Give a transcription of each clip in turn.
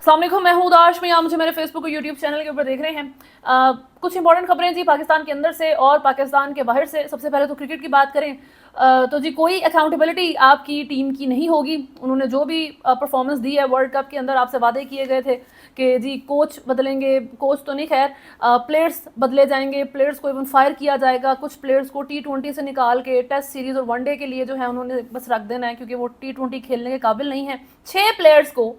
अस्सलाम वालेकुम, मैं हूं उदाश में। आप मुझे मेरे फेसबुक और यूट्यूब चैनल के ऊपर देख रहे हैं। कुछ इंपॉर्टेंट खबरें जी पाकिस्तान के अंदर से और पाकिस्तान के बाहर से। सबसे पहले तो क्रिकेट की बात करें तो जी कोई अकाउंटेबिलिटी आपकी टीम की नहीं होगी। उन्होंने जो भी परफॉर्मेंस दी है वर्ल्ड कप के अंदर, आपसे वादे किए गए थे कि जी कोच बदलेंगे, कोच तो नहीं खैर, प्लेयर्स बदले जाएंगे, प्लेयर्स को इवन फायर किया जाएगा, कुछ प्लेयर्स को T20 से निकाल के टेस्ट सीरीज और वनडे के लिए जो है उन्होंने बस रख देना है क्योंकि वो T20 खेलने के काबिल नहीं है। 6 प्लेयर्स को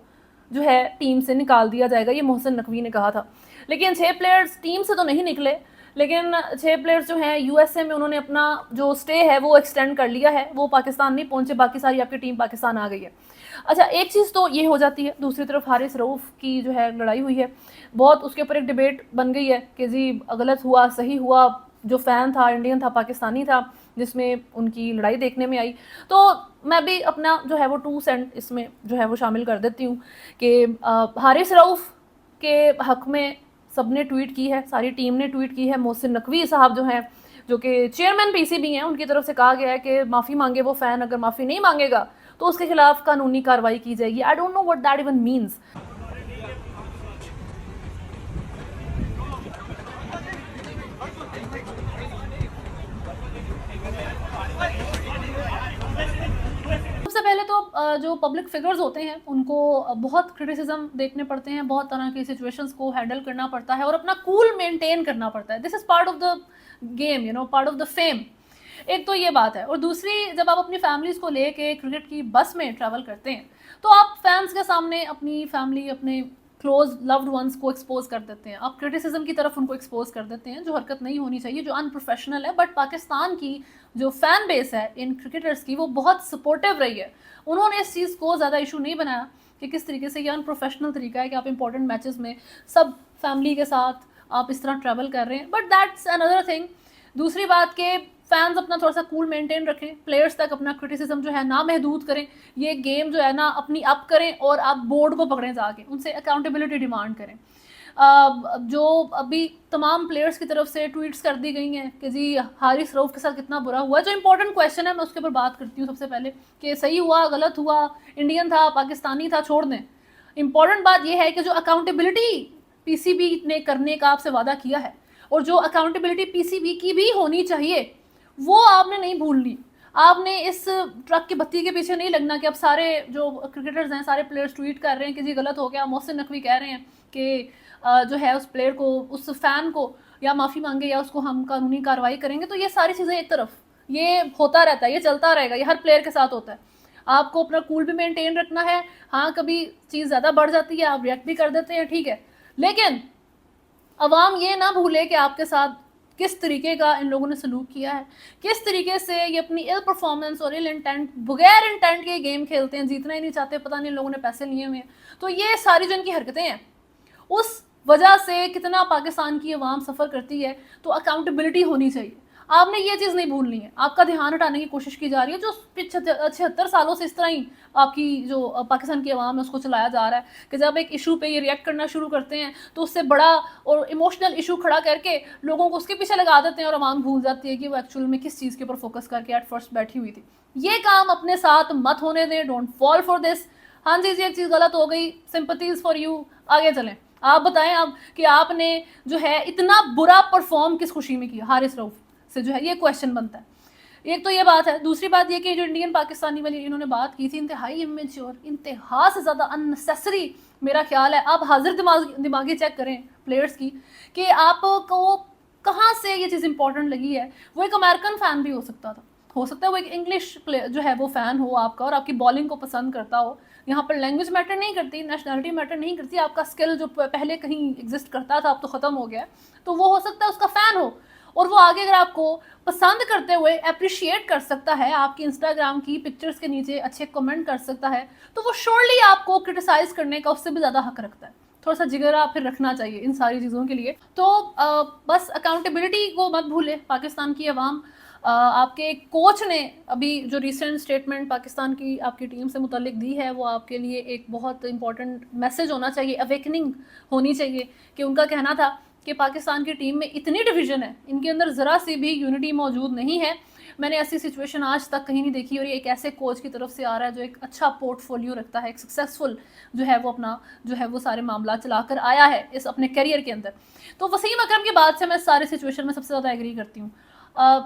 जो है टीम से निकाल दिया जाएगा, ये मोहसिन नकवी ने कहा था। लेकिन 6 प्लेयर्स टीम से तो नहीं निकले, लेकिन 6 प्लेयर्स जो हैं यूएसए में उन्होंने अपना जो स्टे है वो एक्सटेंड कर लिया है, वो पाकिस्तान नहीं पहुंचे, बाकी सारी आपकी टीम पाकिस्तान आ गई है। अच्छा, एक चीज़ तो ये हो जाती है। दूसरी तरफ हारिस रऊफ़ की जो है लड़ाई हुई है बहुत, उसके ऊपर एक डिबेट बन गई है कि जी गलत हुआ सही हुआ। जो फ़ैन था इंडियन था, पाकिस्तानी था, जिसमें उनकी लड़ाई देखने में आई। तो मैं भी अपना जो है वो 2 सेंट इसमें जो है वो शामिल कर देती हूँ कि हारिस रऊफ़ के हक़ में सबने ट्वीट की है, सारी टीम ने ट्वीट की है। मोहसिन नकवी साहब जो हैं, जो कि चेयरमैन पीसीबी हैं, उनकी तरफ से कहा गया है कि माफ़ी मांगे वो फ़ैन, अगर माफ़ी नहीं मांगेगा तो उसके खिलाफ कानूनी कार्रवाई की जाएगी। I don't know what that even means. सबसे पहले तो जो पब्लिक फिगर्स होते हैं उनको बहुत क्रिटिसिज्म देखने पड़ते हैं, बहुत तरह की सिचुएशंस को हैंडल करना पड़ता है और अपना कूल मेंटेन करना पड़ता है। This is part of the game, you know, part of the fame. एक तो ये बात है, और दूसरी, जब आप अपनी फैमिलीज़ को लेके क्रिकेट की बस में ट्रैवल करते हैं तो आप फैंस के सामने अपनी फैमिली, अपने क्लोज लव्ड वंस को एक्सपोज कर देते हैं, आप क्रिटिसिज्म की तरफ उनको एक्सपोज कर देते हैं, जो हरकत नहीं होनी चाहिए, जो अनप्रोफेशनल है। बट पाकिस्तान की जो फैन बेस है इन क्रिकेटर्स की, वो बहुत सपोर्टिव रही है। उन्होंने इस चीज़ को ज़्यादा इशू नहीं बनाया कि किस तरीके से ये अनप्रोफेशनल तरीका है कि आप इंपॉर्टेंट मैचेस में सब फैमिली के साथ आप इस तरह ट्रैवल कर रहे हैं। But that's another thing. दूसरी बात के फैंस अपना थोड़ा सा कूल मेंटेन रखें, प्लेयर्स तक अपना क्रिटिसिज्म जो है ना महदूद करें, ये गेम जो है ना अपनी अप करें और आप बोर्ड को पकड़ें, जाके उनसे अकाउंटेबिलिटी डिमांड करें। जो अभी तमाम प्लेयर्स की तरफ से ट्वीट्स कर दी गई हैं कि जी हारिस रऊफ़ के साथ कितना बुरा हुआ, जो इंपॉर्टेंट क्वेश्चन है मैं उसके ऊपर बात करती हूँ सबसे पहले कि सही हुआ गलत हुआ, इंडियन था पाकिस्तानी था, छोड़ दें। इंपॉर्टेंट बात यह है कि जो अकाउंटेबिलिटी पीसीबी ने करने का आपसे वादा किया है और जो अकाउंटेबिलिटी पीसीबी की भी होनी चाहिए, वो आपने नहीं भूलनी। आपने इस ट्रक की बत्ती के पीछे नहीं लगना कि अब सारे जो क्रिकेटर्स हैं, सारे प्लेयर्स ट्वीट कर रहे हैं कि जी गलत हो गया। मोहसिन नकवी कह रहे हैं कि जो है उस प्लेयर को, उस फैन को या माफ़ी मांगे या उसको हम कानूनी कार्रवाई करेंगे। तो ये सारी चीज़ें एक तरफ, ये होता रहता है, ये चलता रहेगा, ये हर प्लेयर के साथ होता है। आपको अपना कूल भी मेंटेन रखना है। हाँ, कभी चीज़ ज़्यादा बढ़ जाती है, आप रिएक्ट भी कर देते हैं, ठीक है, लेकिन अवाम ये ना भूले कि आपके साथ किस तरीके का इन लोगों ने सलूक किया है, किस तरीके से ये अपनी इल परफॉर्मेंस और इल इंटेंट, बगैर इंटेंट के गेम खेलते हैं, जीतना ही नहीं चाहते, पता नहीं इन लोगों ने पैसे लिए हुए हैं। तो ये सारी जो इनकी हरकतें हैं, उस वजह से कितना पाकिस्तान की अवाम सफ़र करती है। तो अकाउंटेबिलिटी होनी चाहिए, आपने ये चीज़ नहीं भूलनी है। आपका ध्यान हटाने की कोशिश की जा रही है, जो 76 सालों से इस तरह ही आपकी जो पाकिस्तान की अवाम है उसको चलाया जा रहा है कि जब एक इशू पे ये रिएक्ट करना शुरू करते हैं तो उससे बड़ा और इमोशनल इशू खड़ा करके लोगों को उसके पीछे लगा देते हैं और अवाम भूल जाती है कि वो एक्चुअल में किस चीज़ के ऊपर फोकस करके एट फर्स्ट बैठी हुई थी। ये काम अपने साथ मत होने दें, डोंट फॉल फॉर दिस। हाँ जी एक चीज़ गलत हो गई, सिंपथीज फॉर यू, आगे चलें। आप बताएं अब कि आपने जो है इतना बुरा परफॉर्म किस खुशी में किया हारिस रऊफ़ से, जो है ये क्वेश्चन बनता है। एक तो ये बात है। दूसरी बात ये कि जो इंडियन पाकिस्तानी वाली इन्होंने बात की थी, इंतहाई इमेच्योर, इंतहा से ज़्यादा अननेसेसरी मेरा ख्याल है। आप हाजिर दिमागी चेक करें प्लेयर्स की कि आपको कहाँ से ये चीज़ इंपॉर्टेंट लगी है। वो एक अमेरिकन फ़ैन भी हो सकता था, हो सकता है वो एक इंग्लिश प्लेयर जो है वो फ़ैन हो आपका और आपकी बॉलिंग को पसंद करता हो। यहाँ पर लैंग्वेज मैटर नहीं करती, नेशनलिटी मैटर नहीं करती, आपका स्किल जो पहले कहीं एग्जिस्ट करता था अब तो ख़त्म हो गया, तो वो हो सकता है उसका फ़ैन हो और वो आगे अगर आपको पसंद करते हुए अप्रिशिएट कर सकता है, आपकी इंस्टाग्राम की पिक्चर्स के नीचे अच्छे कमेंट कर सकता है, तो वो श्योरली आपको क्रिटिसाइज करने का उससे भी ज़्यादा हक रखता है। थोड़ा सा जिगरा फिर रखना चाहिए इन सारी चीज़ों के लिए। तो बस अकाउंटेबिलिटी को मत भूले पाकिस्तान की अवाम। आपके कोच ने अभी जो रिसेंट स्टेटमेंट पाकिस्तान की आपकी टीम से मुतल्लिक दी है, वो आपके लिए एक बहुत इंपॉर्टेंट मैसेज होना चाहिए, अवेकनिंग होनी चाहिए। कि उनका कहना था कि पाकिस्तान की टीम में इतनी डिवीज़न है, इनके अंदर ज़रा सी भी यूनिटी मौजूद नहीं है। मैंने ऐसी सिचुएशन आज तक कहीं नहीं देखी, और ये एक ऐसे कोच की तरफ से आ रहा है जो एक अच्छा पोर्टफोलियो रखता है, एक सक्सेसफुल जो है वो अपना जो है वो सारे मामला चलाकर आया है इस अपने करियर के अंदर। तो वसीम अकरम की बात से मैं सारे सिचुएशन में सबसे ज़्यादा एग्री करती हूँ।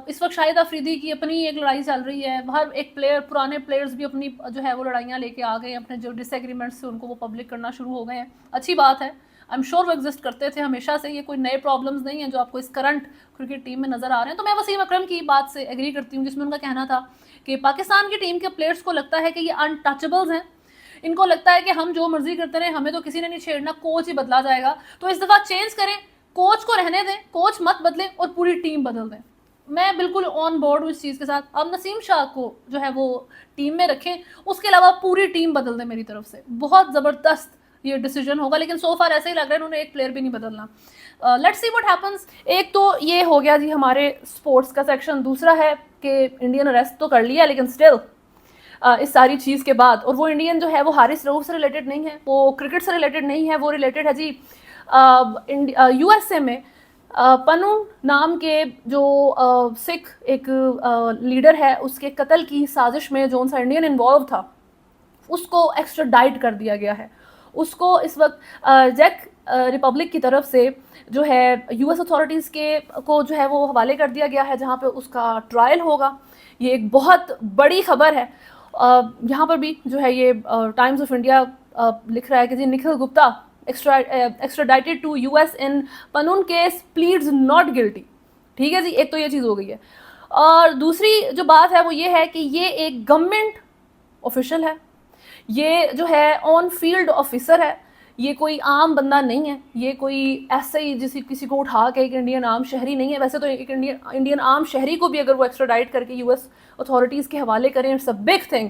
इस वक्त शाहिद अफरीदी की अपनी एक लड़ाई चल रही है, हर एक प्लेयर, पुराने प्लेयर्स भी अपनी जो है वो लड़ाइयाँ लेके आ गए, अपने जो डिसएग्रीमेंट्स थे उनको वो पब्लिक करना शुरू हो गए हैं। अच्छी बात है, आई एम श्योर वो एग्जिस्ट करते थे हमेशा से, ये कोई नए प्रॉब्लम्स नहीं है जो आपको इस करंट क्रिकेट टीम में नज़र आ रहे हैं। तो मैं वसीम अकरम की बात से एग्री करती हूँ जिसमें उनका कहना था कि पाकिस्तान की टीम के प्लेयर्स को लगता है कि ये अनटचेबल्स हैं, इनको लगता है कि हम जो मर्जी करते रहे, हमें तो किसी ने नहीं छेड़ना, कोच ही बदला जाएगा। तो इस दफ़ा चेंज करें, कोच को रहने दें, कोच मत बदलें और पूरी टीम बदल दें। मैं बिल्कुल ऑन बोर्ड हूँ इस चीज़ के साथ। अब नसीम शाह को जो है वो टीम में रखें, उसके अलावा पूरी टीम बदल दें मेरी तरफ से। बहुत ज़बरदस्त ये डिसीजन होगा, लेकिन सो फार ऐसे ही लग रहा है इन्होंने एक प्लेयर भी नहीं बदलना। Let's see what happens. एक तो ये हो गया जी हमारे स्पोर्ट्स का सेक्शन। दूसरा है कि इंडियन अरेस्ट तो कर लिया, लेकिन स्टिल इस सारी चीज़ के बाद, और वो इंडियन जो है वो हारिस रऊफ से रिलेटेड नहीं है, वो क्रिकेट से रिलेटेड नहीं है, वो रिलेटेड है जी USA में पनून नाम के जो सिख एक लीडर है, उसके कत्ल की साजिश में जो उनसा इंडियन इन्वॉल्व था, उसको एक्स्ट्राडाइट कर दिया गया है। उसको इस वक्त जैक रिपब्लिक की तरफ से जो है US अथॉरिटीज़ के को जो है वो हवाले कर दिया गया है, जहाँ पे उसका ट्रायल होगा। ये एक बहुत बड़ी खबर है। यहाँ पर भी जो है ये टाइम्स ऑफ इंडिया लिख रहा है कि जी Nikhil Gupta extradited to US in Pannun case pleads not guilty। ठीक है जी, एक तो ये चीज़ हो गई है। और दूसरी जो बात है वो ये है कि ये एक गवर्नमेंट ऑफिशियल है, ये जो है ऑन फील्ड ऑफिसर है, ये कोई आम बंदा नहीं है, ये कोई ऐसे ही जिस किसी को उठा के एक इंडियन आम शहरी नहीं है। वैसे तो एक इंडियन आम शहरी को भी अगर वो एक्स्ट्राडाइट करके US अथॉरिटीज़ के हवाले करें, इट्स अ बिग थिंग।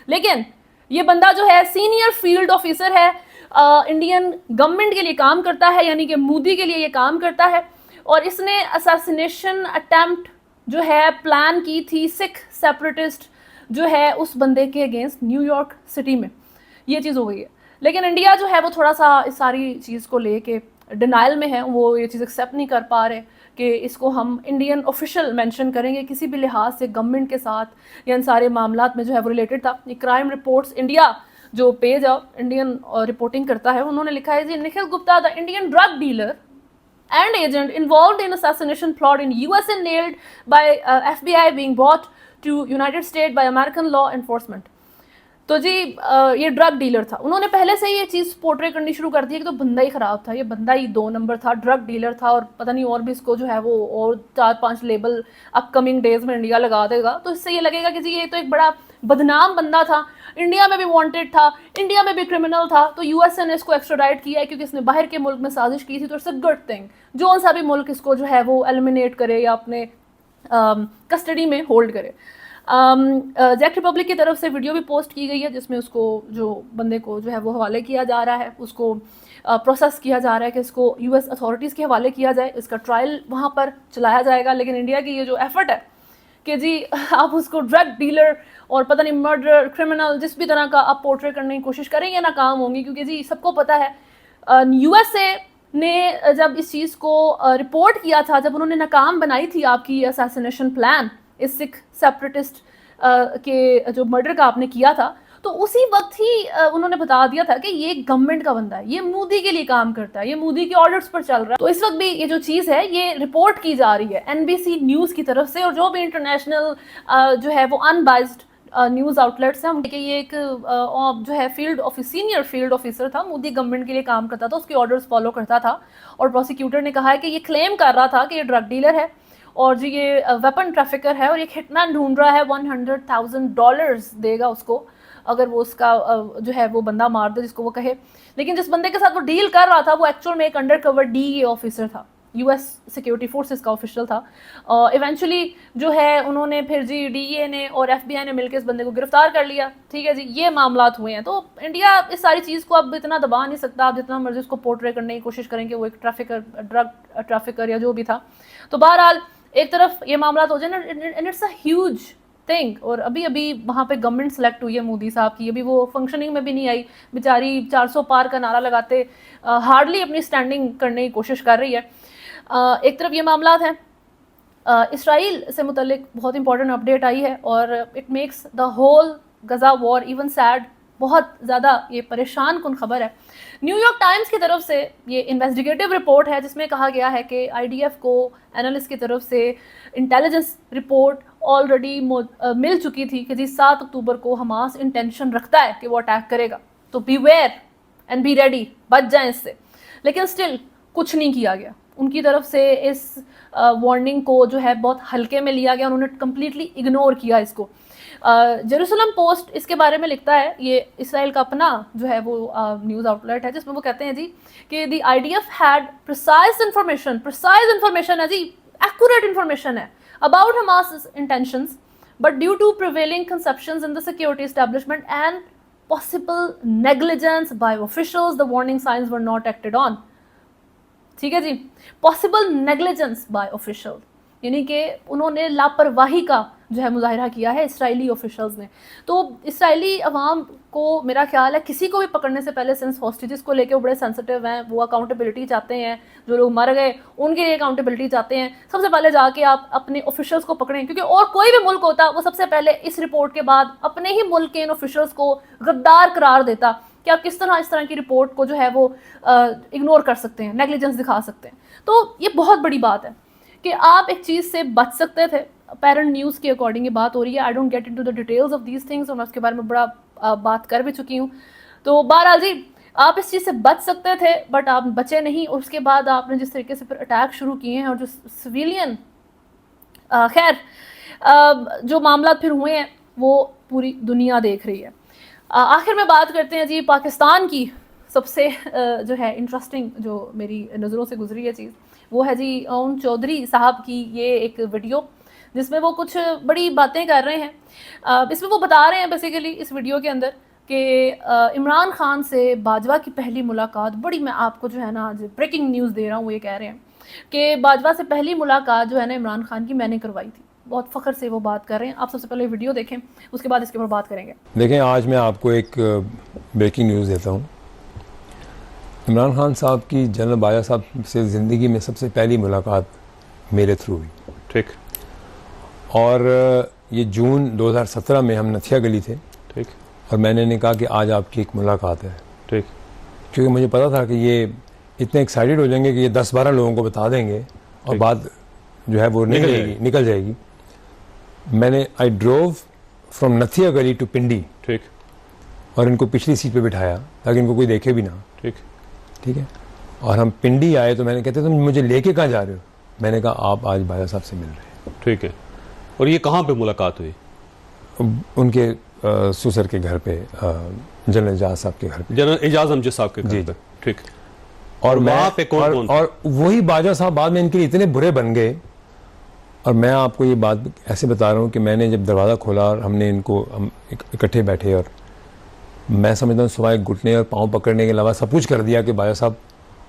लेकिन ये बंदा जो है सीनियर फील्ड ऑफिसर है, इंडियन गवर्नमेंट के लिए काम करता है, यानी कि मोदी के लिए ये काम करता है। और इसने असैसिनेशन अटैम्प्ट जो है प्लान की थी सिख सेपरेटिस्ट जो है उस बंदे के अगेंस्ट न्यूयॉर्क सिटी में। ये चीज़ हो गई है, लेकिन इंडिया जो है वो थोड़ा सा इस सारी चीज़ को लेके डिनाइल में है, वो ये चीज़ एक्सेप्ट नहीं कर पा रहे कि इसको हम इंडियन ऑफिशियल मेंशन करेंगे किसी भी लिहाज से गवर्नमेंट के साथ या इन सारे मामलात में जो है वो रिलेटेड था। ये क्राइम रिपोर्ट्स इंडिया जो पेज इंडियन रिपोर्टिंग करता है, उन्होंने लिखा है जी Nikhil Gupta the Indian drug dealer and agent involved in assassination plot in USA nailed by FBI being brought to United States by American law enforcement। तो जी ये ड्रग डीलर था, उन्होंने पहले से ही ये चीज़ पोर्ट्रे करनी शुरू कर दी है कि तो बंदा ही ख़राब था, ये बंदा ही 2 नंबर था, ड्रग डीलर था, और पता नहीं और भी इसको जो है वो और 4-5 लेबल अपकमिंग डेज में इंडिया लगा देगा। तो इससे ये लगेगा कि जी ये तो एक बड़ा बदनाम बंदा था, इंडिया में भी वांटेड था, इंडिया में भी क्रिमिनल था, तो USA ने इसको एक्स्ट्राडाइट किया है क्योंकि इसने बाहर के मुल्क में साजिश की थी। तो इट्स अ गुड थिंग, जो सा भी मुल्क इसको जो है वो एलिमिनेट करे या अपने कस्टडी में होल्ड करे। जैक रिपब्लिक की तरफ से वीडियो भी पोस्ट की गई है जिसमें उसको जो बंदे को जो है वो हवाले किया जा रहा है, उसको प्रोसेस किया जा रहा है कि इसको US अथॉरिटीज़ के हवाले किया जाए, इसका ट्रायल वहाँ पर चलाया जाएगा। लेकिन इंडिया की ये जो एफर्ट है कि जी आप उसको ड्रग डीलर और पता नहीं मर्डर, क्रिमिनल, जिस भी तरह का आप पोर्ट्रे करने की कोशिश करेंगे नाकाम होंगी, क्योंकि जी सबको पता है USA ने जब इस चीज़ को रिपोर्ट किया था, जब उन्होंने नाकाम बनाई थी आपकी असैसिनेशन प्लान इस सिख सेपरेटिस्ट के जो मर्डर का आपने किया था, तो उसी वक्त ही उन्होंने बता दिया था कि ये गवर्नमेंट का बंदा है, ये मोदी के लिए काम करता है, ये मोदी के ऑर्डर्स पर चल रहा है। तो इस वक्त भी ये जो चीज़ है ये रिपोर्ट की जा रही है NBC न्यूज़ की तरफ से, और जो भी इंटरनेशनल जो है वो अनबाइज्ड न्यूज़ आउटलेट्स हैं, हम कि ये एक जो है सीनियर फील्ड ऑफिसर था, मोदी गवर्नमेंट के लिए काम करता था, उसके ऑर्डर्स फॉलो करता था। और प्रोसिक्यूटर ने कहा है कि ये क्लेम कर रहा था कि ये ड्रग डीलर है और जी ये वेपन ट्रैफिकर है, और एक हिटमैन ढूंढ रहा है, $100,000 देगा उसको अगर वो उसका जो है वो बंदा मार दे जिसको वो कहे। लेकिन जिस बंदे के साथ वो डील कर रहा था वो एक्चुअल में एक अंडर कवर DEA ऑफिसर था, US सिक्योरिटी फोर्सेस का ऑफिशियल था। इवेंचुअली जो है उन्होंने फिर जी DEA ने और FBI ने मिलकर इस बंदे को गिरफ्तार कर लिया। ठीक है जी, ये मामलात हुए हैं। तो इंडिया इस सारी चीज़ को अब इतना दबा नहीं सकता, आप जितना मर्जी उसको पोर्ट्रे करने की कोशिश करेंगे वो एक ड्रग ट्रैफिकर या जो भी था। तो बहरहाल एक तरफ ये मामला हो जाए ना, and it's a huge thing. और अभी वहाँ पे गवर्नमेंट सेलेक्ट हुई है मोदी साहब की, अभी वो फंक्शनिंग में भी नहीं आई बेचारी, 400 पार का नारा लगाते हार्डली अपनी स्टैंडिंग करने की कोशिश कर रही है। एक तरफ ये मामला है, इसराइल से मुतल्लिक बहुत इंपॉर्टेंट अपडेट आई है और it makes the whole Gaza war even sad. बहुत ज़्यादा ये परेशान कुन खबर है। न्यूयॉर्क टाइम्स की तरफ से ये इन्वेस्टिगेटिव रिपोर्ट है जिसमें कहा गया है कि आईडीएफ को एनालिस्ट की तरफ से इंटेलिजेंस रिपोर्ट ऑलरेडी मिल चुकी थी कि जी 7 अक्टूबर को हमास इंटेंशन रखता है कि वो अटैक करेगा, तो बीवेयर एंड बी रेडी, बच जाएं इससे। लेकिन स्टिल कुछ नहीं किया गया उनकी तरफ से। इस वार्निंग को जो है बहुत हल्के में लिया गया, उन्होंने कम्प्लीटली इग्नोर किया इसको। जेरूसलम पोस्ट इसके बारे में लिखता है, ये इसराइल का अपना जो है वो न्यूज़ आउटलेट है, जिसमें वो कहते हैं जी कि the IDF had precise information है जी, एक्यूरेट इन्फॉर्मेशन है about Hamas intentions, but due to prevailing conceptions in the security establishment and possible negligence by officials, the warning signs were not acted on। ठीक है जी, possible negligence bye official, यानी कि उन्होंने लापरवाही का जो है मुजाहिरा किया है इसराइली ऑफिशियल्स ने। तो इसराइली अवाम को मेरा ख्याल है किसी को भी पकड़ने से पहले, सिंस हॉस्टेजेस को लेके वो बड़े सेंसिटिव हैं, वो अकाउंटेबिलिटी चाहते हैं, जो लोग मर गए उनके लिए अकाउंटेबिलिटी चाहते हैं, सबसे पहले जाके आप अपने ऑफिशियल्स को पकड़ें। क्योंकि और कोई भी मुल्क होता वो सबसे पहले इस रिपोर्ट के बाद अपने ही मुल्क के इन ऑफिशियल्स को गद्दार करार देता कि आप किस तरह इस तरह की रिपोर्ट को जो है वो इग्नोर कर सकते हैं, नेग्लिजेंस दिखा सकते हैं। तो ये बहुत बड़ी बात है कि आप एक चीज़ से बच सकते थे। पेरेंट न्यूज़ के अकॉर्डिंग ये बात हो रही है। I don't get into the details of these things, और मैं उसके बारे में बड़ा बात कर भी चुकी हूँ। तो बहरहाल जी, आप इस चीज़ से बच सकते थे बट आप बचे नहीं, और उसके बाद आपने जिस तरीके से फिर अटैक शुरू किए हैं और जो सिविलियन खैर जो मामला फिर हुए हैं वो पूरी दुनिया देख रही है। आखिर में बात करते हैं जी पाकिस्तान की। सबसे जो है इंटरेस्टिंग जो मेरी नज़रों से गुजरी है चीज़, वो है जी ओन चौधरी साहब की ये एक वीडियो जिसमें वो कुछ बड़ी बातें कर रहे हैं। इसमें वो बता रहे हैं बेसिकली इस वीडियो के अंदर कि इमरान खान से बाजवा की पहली मुलाकात, बड़ी मैं आपको जो है ना आज ब्रेकिंग न्यूज़ दे रहा हूँ, वो ये कह रहे हैं कि बाजवा से पहली मुलाकात जो है ना इमरान खान की मैंने करवाई थी। बहुत फ़ख्र से वो बात कर रहे हैं। आप सबसे पहले वीडियो देखें, उसके बाद इसके ऊपर बात करेंगे। देखें, आज मैं आपको एक ब्रेकिंग न्यूज़ देता हूँ। इमरान खान साहब की जनरल बाजवा साहब से ज़िंदगी में सबसे पहली मुलाकात मेरे थ्रू हुई। ठीक। और ये जून 2017 में हम नथिया गली थे। ठीक। और मैंने इन्हें कहा कि आज आपकी एक मुलाकात है। ठीक। क्योंकि मुझे पता था कि ये इतने एक्साइटेड हो जाएंगे कि ये 10-12 लोगों को बता देंगे और बात जो है वो निकल जाएगी। मैंने आई ड्रोव फ्रॉम नथिया गली टू पिंडी। ठीक। और इनको पिछली सीट पे बिठाया ताकि इनको कोई देखे भी ना। ठीक। ठीक है। और हम पिंडी आए तो मैंने कहते तुम मुझे लेके कहाँ जा रहे हो? मैंने कहा आप आज बाजवा साहब से मिल रहे हैं। ठीक है। और ये कहाँ पे मुलाकात हुई? उनके सुसर के घर पे, जनरल एजाज साहब के घर पे, जनरल एजाज अमजद साहब के घर पे। ठीक। और वहाँ पे कौन और वही बाजवा साहब बाद में इनके लिए इतने बुरे बन गए। और मैं आपको ये बात ऐसे बता रहा हूँ कि मैंने जब दरवाज़ा खोला और हमने इनको हम इकट्ठे बैठे और मैं समझता हूँ सिवाय घुटने और पाँव पकड़ने के अलावा सब कुछ कर दिया कि बाजवा साहब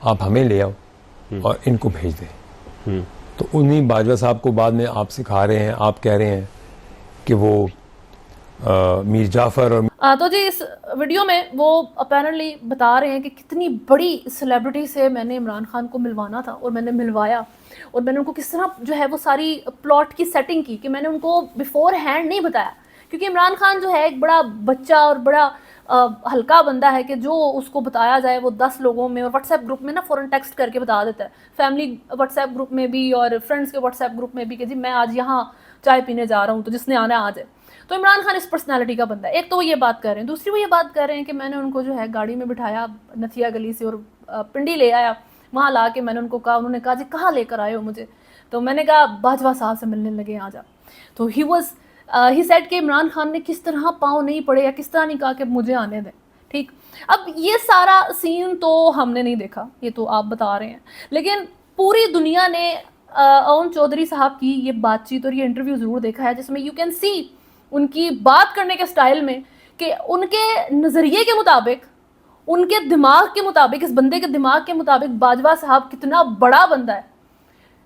आप हमें ले आओ और इनको भेज दें। तो उन्हीं बाजवा साहब को बाद में आप सिखा रहे हैं, आप कह रहे हैं कि वो मीर जाफ़र और तो जी इस वीडियो में वो अपेरेंटली बता रहे हैं कि कितनी बड़ी सेलिब्रिटी से मैंने इमरान खान को मिलवाना था और मैंने मिलवाया, और मैंने उनको किस तरह जो है वो सारी प्लॉट की सेटिंग की कि मैंने उनको बिफोर हैंड नहीं बताया। क्योंकि इमरान खान जो है एक बड़ा बच्चा और बड़ा हल्का बंदा है कि जो उसको बताया जाए वो 10 लोगों में और व्हाट्सएप ग्रुप में ना फ़ौरन टेक्स्ट करके बता देता है, फैमिली व्हाट्सएप ग्रुप में भी और फ्रेंड्स के व्हाट्सएप ग्रुप में भी कि जी मैं आज यहाँ चाय पीने जा रहा हूँ, तो जिसने आना आ जाए। तो इमरान खान इस पर्सनालिटी का बंदा है। एक तो वो ये बात कर रहे हैं, दूसरी वो ये बात कर रहे हैं कि मैंने उनको जो है गाड़ी में बिठाया नथिया गली से और पिंडी ले आया। वहाँ ला के मैंने उनको कहा, उन्होंने कहा जी कहाँ लेकर आए हो मुझे? तो मैंने कहा बाजवा साहब से मिलने लगे आ जा। तो ही सेड कि इमरान खान ने किस तरह पाँव नहीं पड़े या किस तरह नहीं कहा कि मुझे आने दें। ठीक, अब ये सारा सीन तो हमने नहीं देखा, ये तो आप बता रहे हैं, लेकिन पूरी दुनिया ने ओन चौधरी साहब की ये बातचीत और ये इंटरव्यू ज़रूर देखा है, जिसमें यू कैन सी उनकी बात करने के स्टाइल में कि उनके नज़रिए के मुताबिक, उनके दिमाग के मुताबिक, इस बंदे के दिमाग के मुताबिक बाजवा साहब कितना बड़ा बंदा है।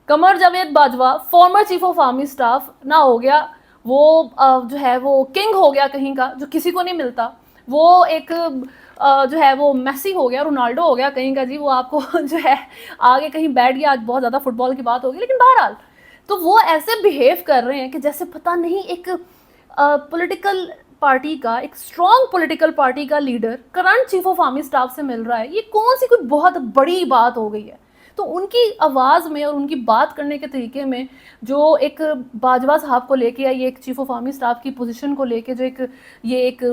Qamar Javed Bajwa former chief of army staff ना हो गया, वो जो है वो किंग हो गया कहीं का, जो किसी को नहीं मिलता। वो एक जो है वो मेसी हो गया, रोनाल्डो हो गया कहीं का जी, वो आपको जो है आगे कहीं बैठ गया। आज बहुत ज़्यादा फुटबॉल की बात होगी, लेकिन बहरहाल तो वो ऐसे बिहेव कर रहे हैं कि जैसे पता नहीं एक पॉलिटिकल पार्टी का, एक स्ट्रॉन्ग पॉलिटिकल पार्टी का leader current chief of army staff से मिल रहा है। ये कौन सी कोई बहुत बड़ी बात हो गई है? तो उनकी आवाज़ में और उनकी बात करने के तरीके में जो एक बाजवा साहब को लेके या ये एक चीफ ऑफ आर्मी स्टाफ की पोजीशन को लेके जो एक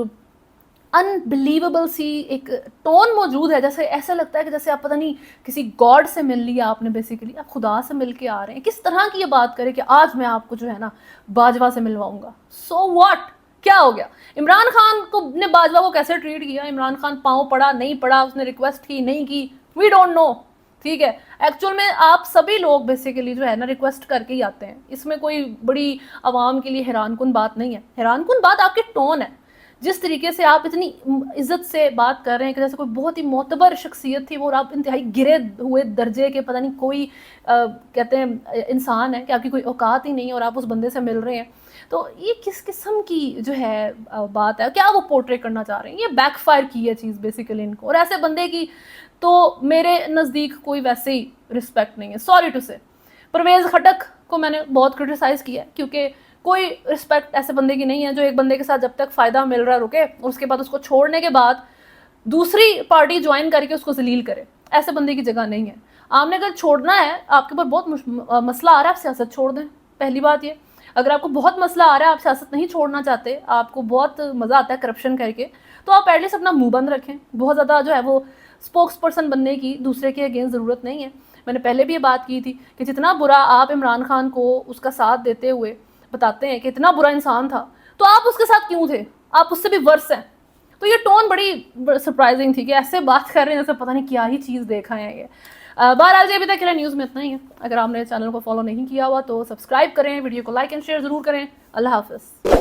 अनबिलीवेबल सी एक टोन मौजूद है, जैसे ऐसा लगता है कि जैसे आप पता नहीं किसी गॉड से मिल लिया आपने, बेसिकली आप खुदा से मिल के आ रहे हैं। किस तरह की ये बात करें कि आज मैं आपको जो है ना बाजवा से मिलवाऊंगा। सो व्हाट, क्या हो गया? इमरान खान को ने बाजवा को कैसे ट्रीट किया? इमरान खान पाँव पड़ा नहीं पड़ा, उसने रिक्वेस्ट की नहीं की, वी डोंट नो, ठीक है। एक्चुअल में आप सभी लोग बेसिकली जो है ना रिक्वेस्ट करके ही आते हैं, इसमें कोई बड़ी आवाम के लिए हैरानकुन बात नहीं है। हैरानकुन बात आपके टोन है, जिस तरीके से आप इतनी इज्जत से बात कर रहे हैं कि जैसे कोई बहुत ही मोतबर शख्सियत थी वो, और आप इंतहाई गिरे हुए दर्जे के पता नहीं कोई कहते हैं इंसान है कि आपकी कोई औकात ही नहीं है और आप उस बंदे से मिल रहे हैं। तो ये किस किस्म की जो है बात है? क्या वो पोर्ट्रे करना चाह रहे हैं? ये बैकफायर की है चीज़ बेसिकली इनको, और ऐसे बंदे की तो मेरे नज़दीक कोई वैसे ही रिस्पेक्ट नहीं है। सॉरी टू से, परवेज़ खटक को मैंने बहुत क्रिटिसाइज़ किया है क्योंकि कोई रिस्पेक्ट ऐसे बंदे की नहीं है जो एक बंदे के साथ जब तक फ़ायदा मिल रहा रुके और उसके बाद उसको छोड़ने के बाद दूसरी पार्टी ज्वाइन करके उसको जलील करे। ऐसे बंदे की जगह नहीं है। आपने अगर छोड़ना है, आपके ऊपर बहुत मसला आ रहा है, आप सियासत छोड़ दें। पहली बात ये, अगर आपको बहुत मसला आ रहा है, आप सियासत नहीं छोड़ना चाहते, आपको बहुत मज़ा आता है करप्शन करके, तो आप एटलीस्ट अपना मुंह बंद रखें। बहुत ज़्यादा जो है वो स्पोक्स पर्सन बनने की दूसरे के अगेंस्ट ज़रूरत नहीं है। मैंने पहले भी ये बात की थी कि जितना बुरा आप इमरान खान को उसका साथ देते हुए बताते हैं कि इतना बुरा इंसान था, तो आप उसके साथ क्यों थे? आप उससे भी वर्स हैं। तो ये टोन बड़ी सरप्राइजिंग थी कि ऐसे बात कर रहे हैं जैसे पता नहीं क्या ही चीज़ देखा है ये। बहरहाल अभी तक के लिए न्यूज़ में इतना ही है। अगर आपने चैनल को फॉलो नहीं किया हुआ तो सब्सक्राइब करें, वीडियो को लाइक एंड शेयर ज़रूर करें। अल्लाह हाफ़िज़।